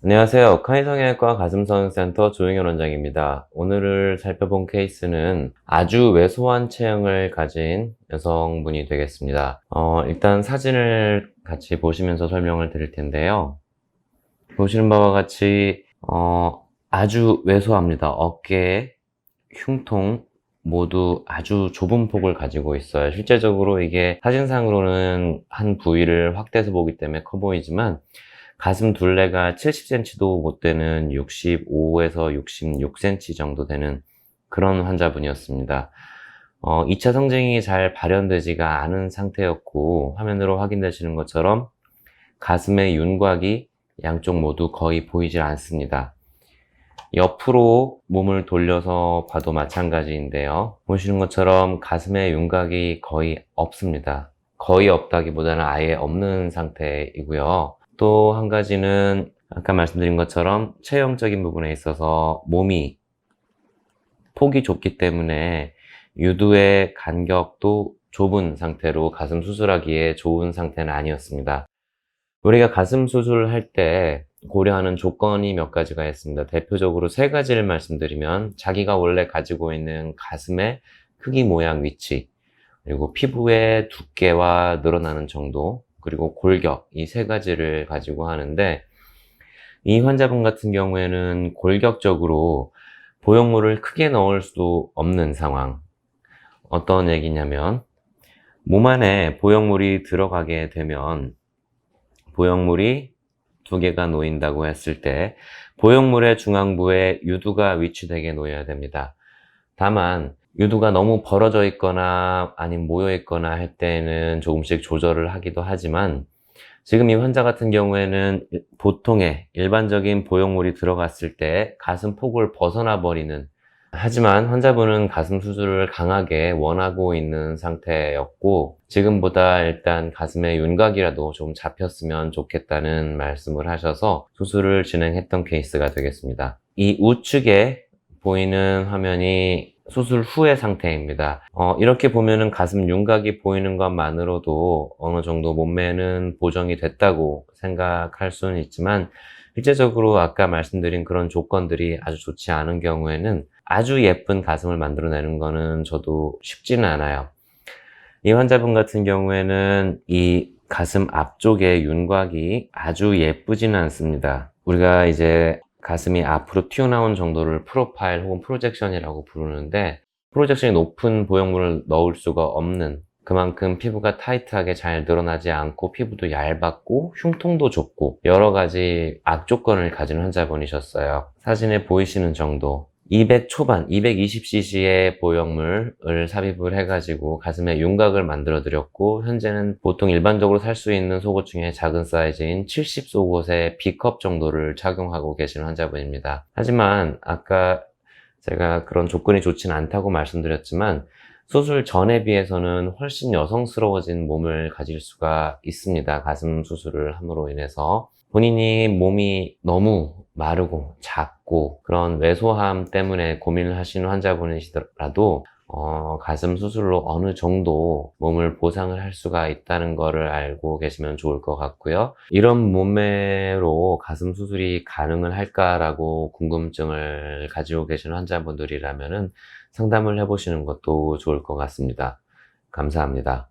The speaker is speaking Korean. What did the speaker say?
안녕하세요. 카이성형외과 가슴성형센터 조용현 원장입니다. 오늘 살펴본 케이스는 아주 왜소한 체형을 가진 여성분이 되겠습니다. 일단 사진을 같이 보시면서 설명을 드릴 텐데요. 보시는 바와 같이 아주 왜소합니다. 어깨, 흉통 모두 아주 좁은 폭을 가지고 있어요. 실제적으로 이게 사진상으로는 한 부위를 확대해서 보기 때문에 커 보이지만 가슴 둘레가 70cm도 못 되는 65에서 66cm 정도 되는 그런 환자분이었습니다. 2차 성징이 잘 발현되지가 않은 상태였고, 화면으로 확인되시는 것처럼 가슴의 윤곽이 양쪽 모두 거의 보이질 않습니다. 옆으로 몸을 돌려서 봐도 마찬가지인데요. 보시는 것처럼 가슴의 윤곽이 거의 없습니다. 거의 없다기보다는 아예 없는 상태이고요. 또 한 가지는 아까 말씀드린 것처럼 체형적인 부분에 있어서 몸이 폭이 좁기 때문에 유두의 간격도 좁은 상태로 가슴 수술하기에 좋은 상태는 아니었습니다. 우리가 가슴 수술을 할 때 고려하는 조건이 몇 가지가 있습니다. 대표적으로 세 가지를 말씀드리면 자기가 원래 가지고 있는 가슴의 크기, 모양, 위치, 그리고 피부의 두께와 늘어나는 정도, 그리고 골격, 이 세 가지를 가지고 하는데, 이 환자분 같은 경우에는 골격적으로 보형물을 크게 넣을 수도 없는 상황. 어떤 얘기냐면 몸 안에 보형물이 들어가게 되면 보형물이 두 개가 놓인다고 했을 때 보형물의 중앙부에 유두가 위치되게 놓여야 됩니다. 다만 유두가 너무 벌어져 있거나 아니면 모여 있거나 할 때는 조금씩 조절을 하기도 하지만, 지금 이 환자 같은 경우에는 보통의 일반적인 보형물이 들어갔을 때 가슴 폭을 벗어나 버리는, 하지만 환자분은 가슴 수술을 강하게 원하고 있는 상태였고, 지금보다 일단 가슴의 윤곽이라도 좀 잡혔으면 좋겠다는 말씀을 하셔서 수술을 진행했던 케이스가 되겠습니다. 이 우측에 보이는 화면이 수술 후의 상태입니다. 이렇게 보면은 가슴 윤곽이 보이는 것만으로도 어느 정도 몸매는 보정이 됐다고 생각할 수는 있지만, 실제적으로 아까 말씀드린 그런 조건들이 아주 좋지 않은 경우에는 아주 예쁜 가슴을 만들어내는 거는 저도 쉽지는 않아요. 이 환자분 같은 경우에는 이 가슴 앞쪽의 윤곽이 아주 예쁘지는 않습니다. 우리가 이제 가슴이 앞으로 튀어나온 정도를 프로파일 혹은 프로젝션이라고 부르는데, 프로젝션이 높은 보형물을 넣을 수가 없는, 그만큼 피부가 타이트하게 잘 늘어나지 않고 피부도 얇았고 흉통도 좁고 여러 가지 악조건을 가진 환자분이셨어요. 사진에 보이시는 정도 200 초반, 220cc의 보형물을 삽입을 해가지고 가슴에 윤곽을 만들어 드렸고, 현재는 보통 일반적으로 살 수 있는 속옷 중에 작은 사이즈인 70 속옷의 B컵 정도를 착용하고 계시는 환자분입니다. 하지만 아까 제가 그런 조건이 좋진 않다고 말씀드렸지만, 수술 전에 비해서는 훨씬 여성스러워진 몸을 가질 수가 있습니다. 가슴 수술을 함으로 인해서 본인이 몸이 너무 마르고 작고 그런 왜소함 때문에 고민을 하시는 환자분이시더라도 가슴 수술로 어느 정도 몸을 보상을 할 수가 있다는 거를 알고 계시면 좋을 것 같고요. 이런 몸매로 가슴 수술이 가능을 할까라고 궁금증을 가지고 계시는 환자분들이라면은 상담을 해보시는 것도 좋을 것 같습니다. 감사합니다.